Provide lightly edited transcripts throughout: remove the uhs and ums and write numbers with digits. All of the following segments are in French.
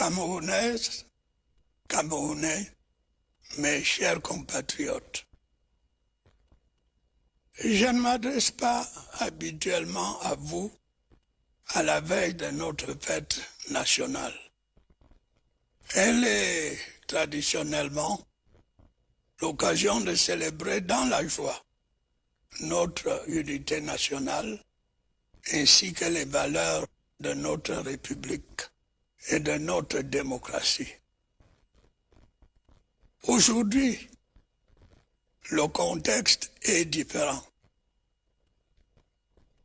Camerounaises, Camerounais, mes chers compatriotes, je ne m'adresse pas habituellement à vous à la veille de notre fête nationale. Elle est traditionnellement l'occasion de célébrer dans la joie notre unité nationale ainsi que les valeurs de notre République et de notre démocratie. Aujourd'hui, le contexte est différent.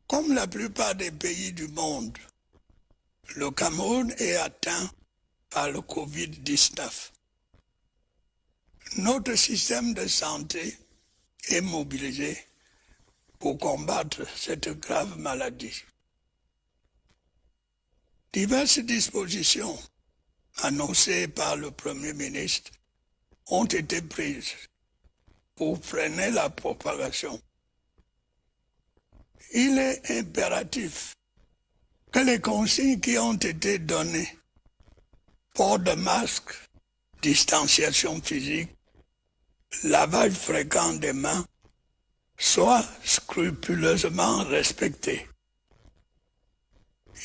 Comme la plupart des pays du monde, le Cameroun est atteint par le Covid-19. Notre système de santé est mobilisé pour combattre cette grave maladie. Diverses dispositions annoncées par le Premier ministre ont été prises pour freiner la propagation. Il est impératif que les consignes qui ont été données, port de masque, distanciation physique, lavage fréquent des mains, soient scrupuleusement respectées.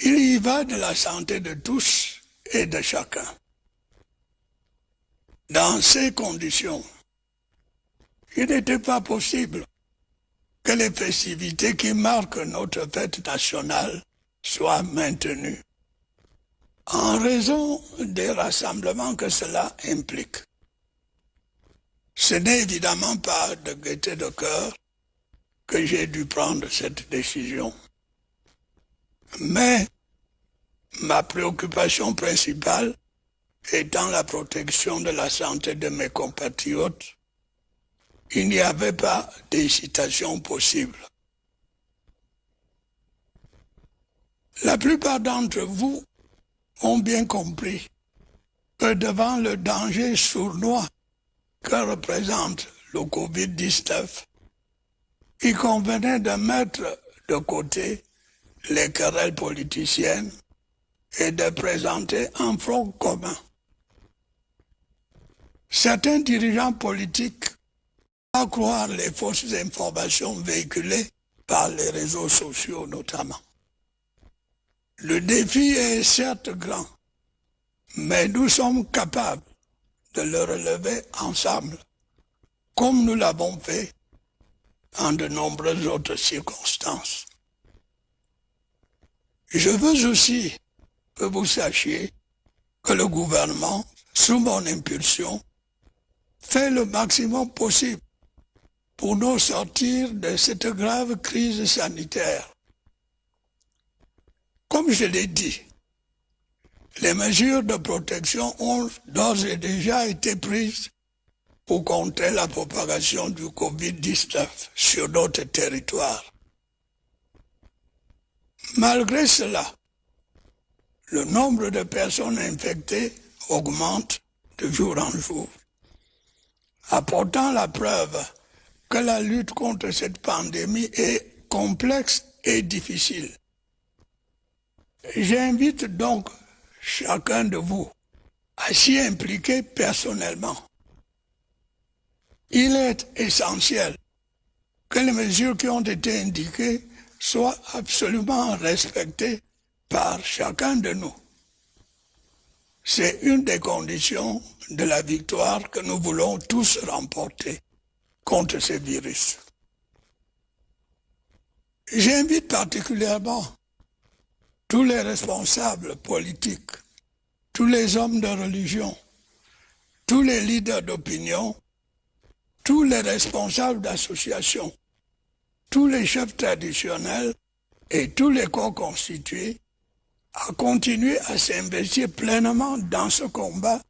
Il y va de la santé de tous et de chacun. Dans ces conditions, il n'était pas possible que les festivités qui marquent notre fête nationale soient maintenues, en raison des rassemblements que cela implique. Ce n'est évidemment pas de gaieté de cœur que j'ai dû prendre cette décision. Mais ma préoccupation principale étant la protection de la santé de mes compatriotes, il n'y avait pas d'hésitation possible. La plupart d'entre vous ont bien compris que devant le danger sournois que représente le Covid-19, il convenait de mettre de côté les querelles politiciennes et de présenter un front commun. Certains dirigeants politiques, à croire les fausses informations véhiculées par les réseaux sociaux notamment. Le défi est certes grand, mais nous sommes capables de le relever ensemble, comme nous l'avons fait en de nombreuses autres circonstances. Je veux aussi que vous sachiez que le gouvernement, sous mon impulsion, fait le maximum possible pour nous sortir de cette grave crise sanitaire. Comme je l'ai dit, les mesures de protection ont d'ores et déjà été prises pour contrer la propagation du Covid-19 sur notre territoire. Malgré cela, le nombre de personnes infectées augmente de jour en jour, apportant la preuve que la lutte contre cette pandémie est complexe et difficile. J'invite donc chacun de vous à s'y impliquer personnellement. Il est essentiel que les mesures qui ont été indiquées soient absolument respectées par chacun de nous. C'est une des conditions de la victoire que nous voulons tous remporter contre ce virus. J'invite particulièrement tous les responsables politiques, tous les hommes de religion, tous les leaders d'opinion, tous les responsables d'associations, tous les chefs traditionnels et tous les corps constitués à continuer à s'investir pleinement dans ce combat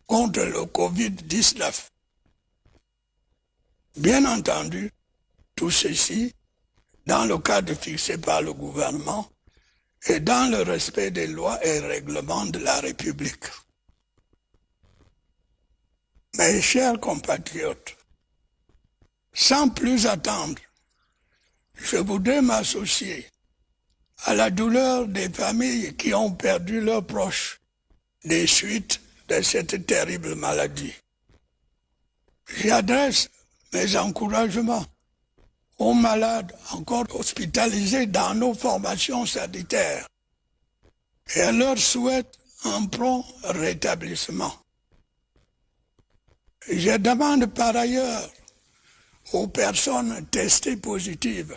contre le Covid-19. Bien entendu, tout ceci dans le cadre fixé par le gouvernement et dans le respect des lois et règlements de la République. Mes chers compatriotes, sans plus attendre, je voudrais m'associer à la douleur des familles qui ont perdu leurs proches des suites de cette terrible maladie. J'adresse mes encouragements aux malades encore hospitalisés dans nos formations sanitaires et leur souhaite un prompt rétablissement. Je demande par ailleurs aux personnes testées positives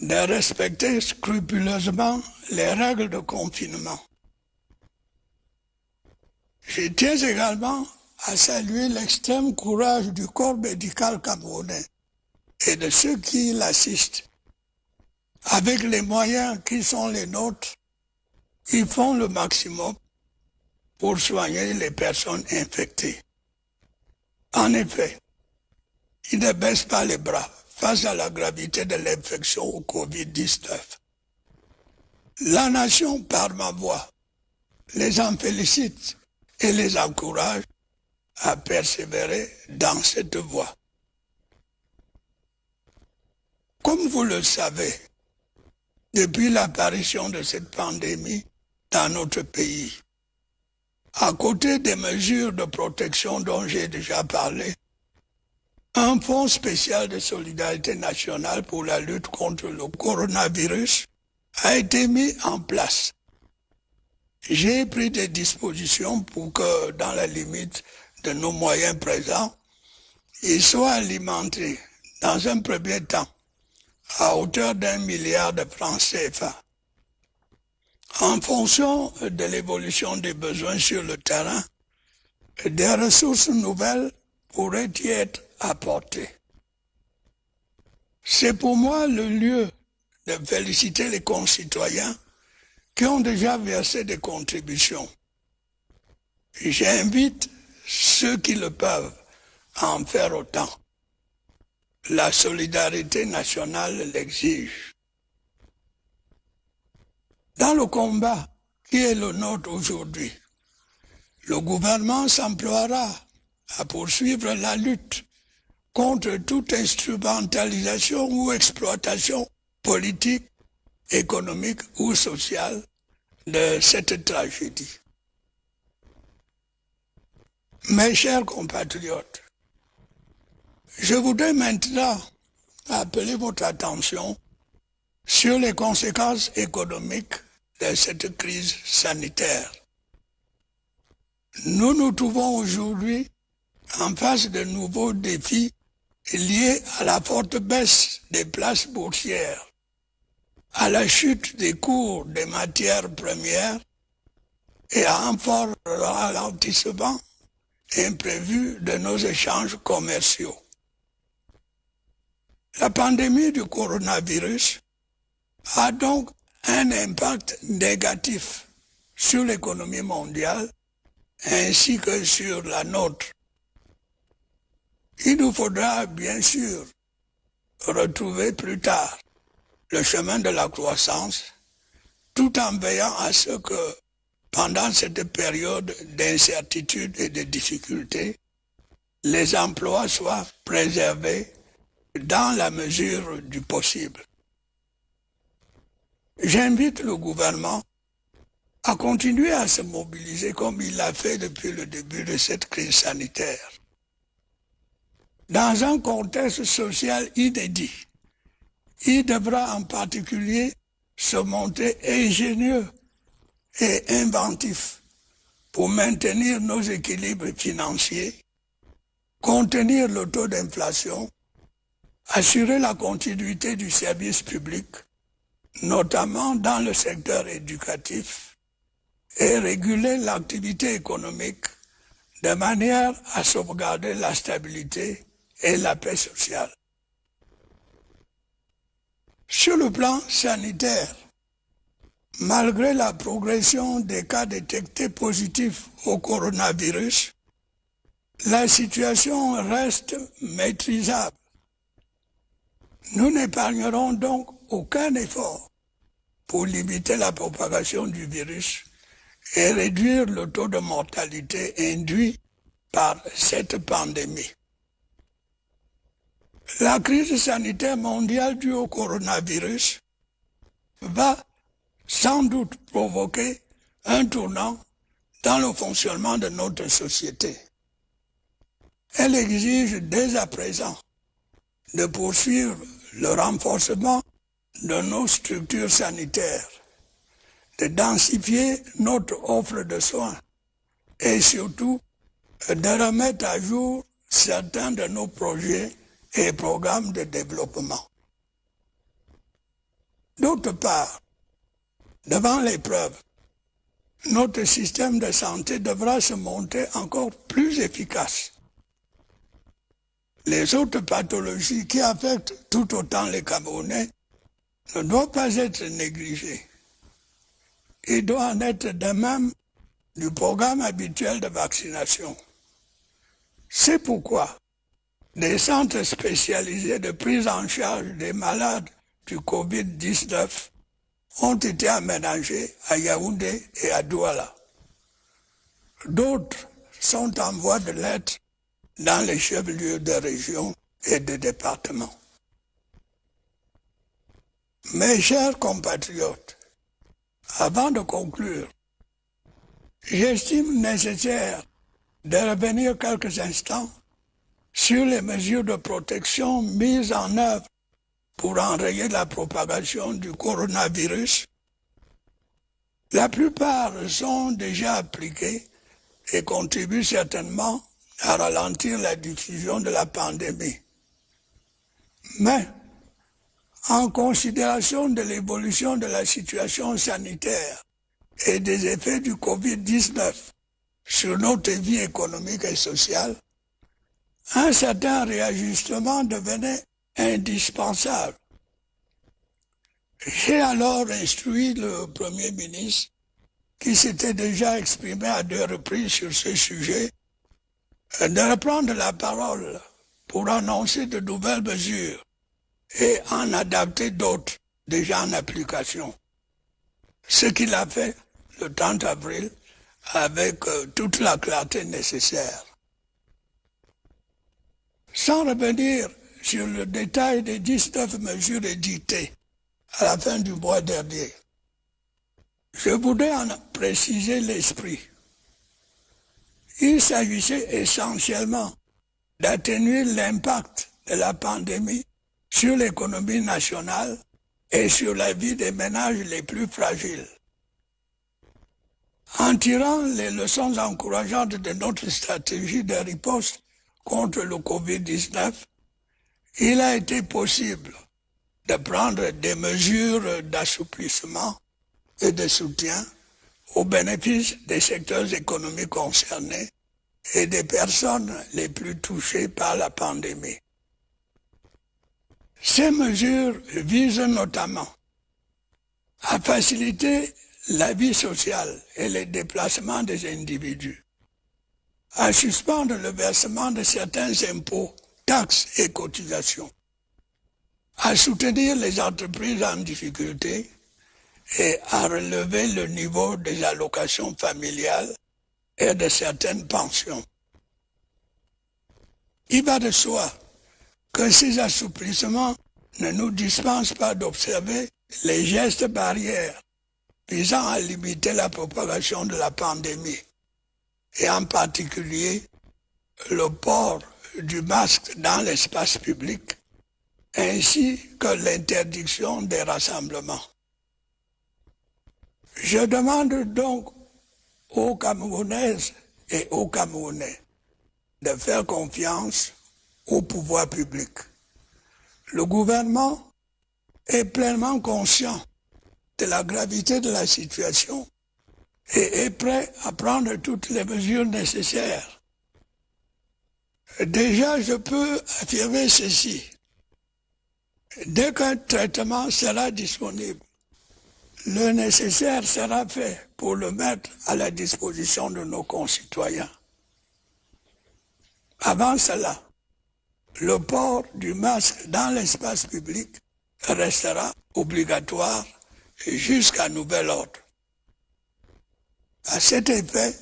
de respecter scrupuleusement les règles de confinement. Je tiens également à saluer l'extrême courage du corps médical camerounais et de ceux qui l'assistent. Avec les moyens qui sont les nôtres, ils font le maximum pour soigner les personnes infectées. En effet, ils ne baissent pas les bras face à la gravité de l'infection au Covid-19. La nation, par ma voix, les en félicite et les encourage à persévérer dans cette voie. Comme vous le savez, depuis l'apparition de cette pandémie dans notre pays, à côté des mesures de protection dont j'ai déjà parlé, un fonds spécial de solidarité nationale pour la lutte contre le coronavirus a été mis en place. J'ai pris des dispositions pour que, dans la limite de nos moyens présents, il soit alimenté, dans un premier temps, à hauteur d'1 milliard de francs CFA. En fonction de l'évolution des besoins sur le terrain, des ressources nouvelles pourraient y être apportées. C'est pour moi le lieu de féliciter les concitoyens qui ont déjà versé des contributions. J'invite ceux qui le peuvent à en faire autant. La solidarité nationale l'exige. Dans le combat qui est le nôtre aujourd'hui, le gouvernement s'emploiera à poursuivre la lutte contre toute instrumentalisation ou exploitation politique, économique ou sociale de cette tragédie. Mes chers compatriotes, je voudrais maintenant appeler votre attention sur les conséquences économiques de cette crise sanitaire. Nous nous trouvons aujourd'hui en face de nouveaux défis liés à la forte baisse des places boursières, à la chute des cours des matières premières et à un fort ralentissement imprévu de nos échanges commerciaux. La pandémie du coronavirus a donc un impact négatif sur l'économie mondiale ainsi que sur la nôtre. Il nous faudra bien sûr retrouver plus tard le chemin de la croissance tout en veillant à ce que pendant cette période d'incertitude et de difficulté, les emplois soient préservés dans la mesure du possible. J'invite le gouvernement à continuer à se mobiliser comme il l'a fait depuis le début de cette crise sanitaire. Dans un contexte social inédit, il devra en particulier se montrer ingénieux et inventif pour maintenir nos équilibres financiers, contenir le taux d'inflation, assurer la continuité du service public, notamment dans le secteur éducatif, et réguler l'activité économique de manière à sauvegarder la stabilité et la paix sociale. Sur le plan sanitaire, malgré la progression des cas détectés positifs au coronavirus, la situation reste maîtrisable. Nous n'épargnerons donc aucun effort pour limiter la propagation du virus et réduire le taux de mortalité induit par cette pandémie. La crise sanitaire mondiale due au coronavirus va sans doute provoquer un tournant dans le fonctionnement de notre société. Elle exige dès à présent de poursuivre le renforcement de nos structures sanitaires, de densifier notre offre de soins et surtout de remettre à jour certains de nos projets et programmes de développement. D'autre part, devant l'épreuve, notre système de santé devra se montrer encore plus efficace. Les autres pathologies qui affectent tout autant les Camerounais ne doivent pas être négligées. Il doit en être de même du programme habituel de vaccination. C'est pourquoi des centres spécialisés de prise en charge des malades du Covid-19 ont été aménagés à Yaoundé et à Douala. D'autres sont en voie de l'être dans les chefs-lieux de région et de département. Mes chers compatriotes, avant de conclure, j'estime nécessaire de revenir quelques instants sur les mesures de protection mises en œuvre pour enrayer la propagation du coronavirus. La plupart sont déjà appliquées et contribuent certainement à ralentir la diffusion de la pandémie. Mais, en considération de l'évolution de la situation sanitaire et des effets du Covid-19 sur notre vie économique et sociale, un certain réajustement devenait indispensable. J'ai alors instruit le Premier ministre, qui s'était déjà exprimé à 2 reprises sur ce sujet, de reprendre la parole pour annoncer de nouvelles mesures et en adapter d'autres déjà en application. Ce qu'il a fait le 30 avril avec toute la clarté nécessaire. Sans revenir sur le détail des 19 mesures édictées à la fin du mois dernier, je voudrais en préciser l'esprit. Il s'agissait essentiellement d'atténuer l'impact de la pandémie sur l'économie nationale et sur la vie des ménages les plus fragiles. En tirant les leçons encourageantes de notre stratégie de riposte contre le Covid-19, il a été possible de prendre des mesures d'assouplissement et de soutien au bénéfice des secteurs économiques concernés et des personnes les plus touchées par la pandémie. Ces mesures visent notamment à faciliter la vie sociale et les déplacements des individus, à suspendre le versement de certains impôts, taxes et cotisations, à soutenir les entreprises en difficulté et à relever le niveau des allocations familiales et de certaines pensions. Il va de soi que ces assouplissements ne nous dispensent pas d'observer les gestes barrières visant à limiter la propagation de la pandémie, et en particulier le port du masque dans l'espace public, ainsi que l'interdiction des rassemblements. Je demande donc aux Camerounaises et aux Camerounais de faire confiance au pouvoir public. Le gouvernement est pleinement conscient de la gravité de la situation et est prêt à prendre toutes les mesures nécessaires. Déjà, je peux affirmer ceci. Dès qu'un traitement sera disponible, le nécessaire sera fait pour le mettre à la disposition de nos concitoyens. Avant cela, le port du masque dans l'espace public restera obligatoire jusqu'à nouvel ordre. À cet effet,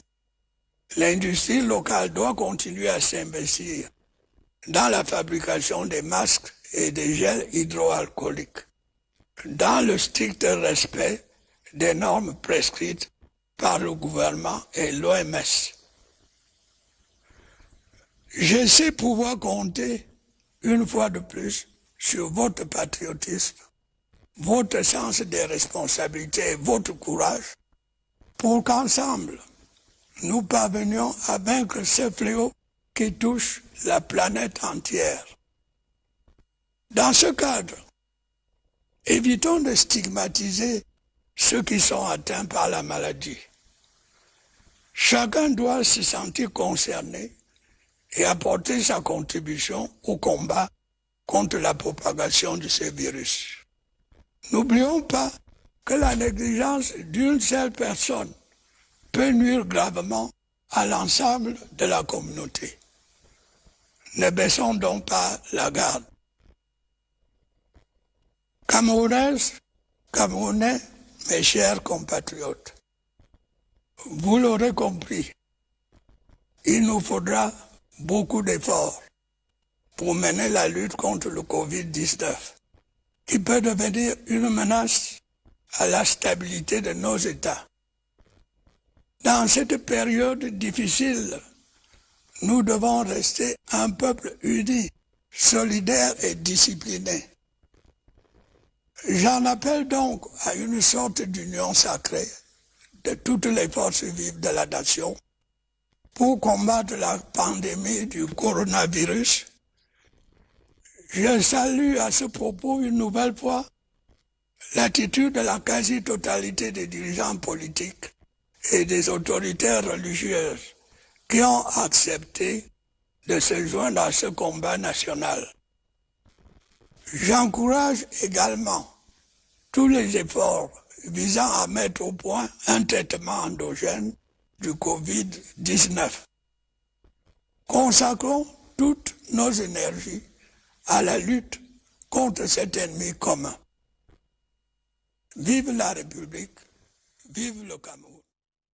l'industrie locale doit continuer à s'investir dans la fabrication des masques et des gels hydroalcooliques, dans le strict respect des normes prescrites par le gouvernement et l'OMS. Je sais pouvoir compter, une fois de plus, sur votre patriotisme, votre sens des responsabilités et votre courage pour qu'ensemble, nous parvenions à vaincre ce fléau qui touche la planète entière. Dans ce cadre, évitons de stigmatiser ceux qui sont atteints par la maladie. Chacun doit se sentir concerné et apporter sa contribution au combat contre la propagation de ce virus. N'oublions pas que la négligence d'une seule personne peut nuire gravement à l'ensemble de la communauté. Ne baissons donc pas la garde. Camerounaises, Camerounais, mes chers compatriotes, vous l'aurez compris, il nous faudra beaucoup d'efforts pour mener la lutte contre le Covid-19, qui peut devenir une menace à la stabilité de nos États. Dans cette période difficile, nous devons rester un peuple uni, solidaire et discipliné. J'en appelle donc à une sorte d'union sacrée de toutes les forces vives de la nation pour combattre la pandémie du coronavirus. Je salue à ce propos une nouvelle fois l'attitude de la quasi-totalité des dirigeants politiques et des autorités religieuses qui ont accepté de se joindre à ce combat national. J'encourage également tous les efforts visant à mettre au point un traitement endogène du Covid-19. Consacrons toutes nos énergies à la lutte contre cet ennemi commun. Vive la République, vive le Cameroun.